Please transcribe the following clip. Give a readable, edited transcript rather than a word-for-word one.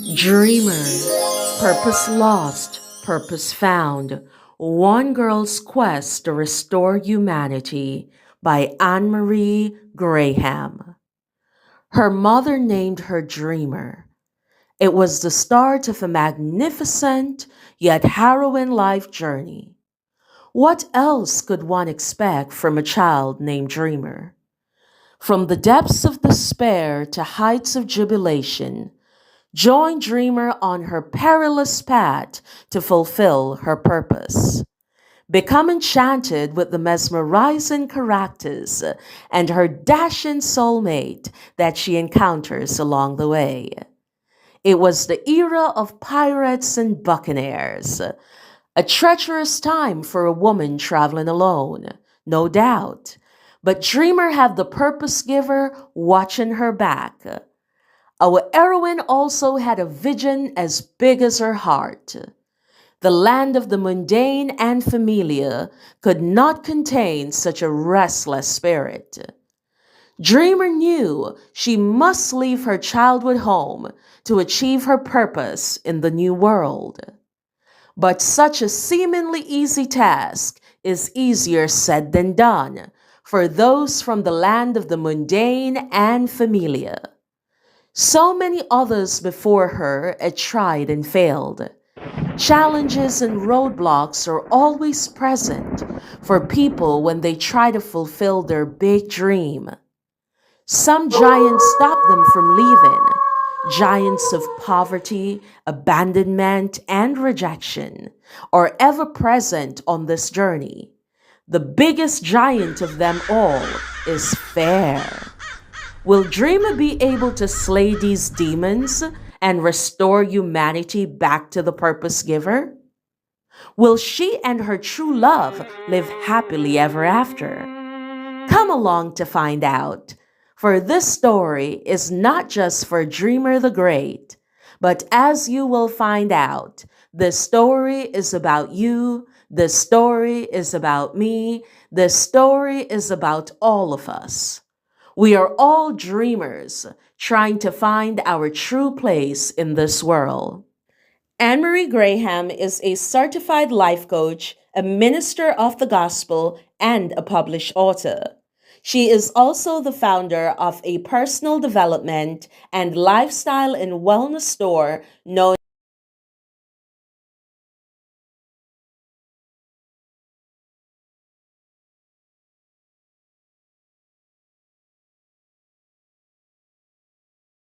Dreamer, Purpose Lost, Purpose Found, One Girl's Quest to Restore Humanity by Anne-Marie Graham. Her mother named her Dreamer. It was the start of a magnificent yet harrowing life journey. What else could one expect from a child named Dreamer? From the depths of despair to heights of jubilation, join Dreamer on her perilous path to fulfill her purpose. Become enchanted with the mesmerizing characters and her dashing soulmate that she encounters along the way. It was the era of pirates and buccaneers, a treacherous time for a woman traveling alone, no doubt. But Dreamer had the purpose giver watching her back. Our heroine also had a vision as big as her heart. The land of the mundane and familiar could not contain such a restless spirit. Dreamer knew she must leave her childhood home to achieve her purpose in the new world. But such a seemingly easy task is easier said than done for those from the land of the mundane and familiar. So many others before her had tried and failed. Challenges and roadblocks are always present for people when they try to fulfill their big dream. Some giants stop them from leaving, giants of poverty, abandonment, and rejection are ever present on this journey. The biggest giant of them all is fear. Will Dreamer be able to slay these demons and restore humanity back to the purpose giver? Will she and her true love live happily ever after? Come along to find out, for this story is not just for Dreamer the Great, but as you will find out, this story is about you, this story is about me, this story is about all of us. We are all dreamers trying to find our true place in this world. Anne-Marie Graham is a certified life coach, a minister of the gospel, and a published author. She is also the founder of a personal development and lifestyle and wellness store known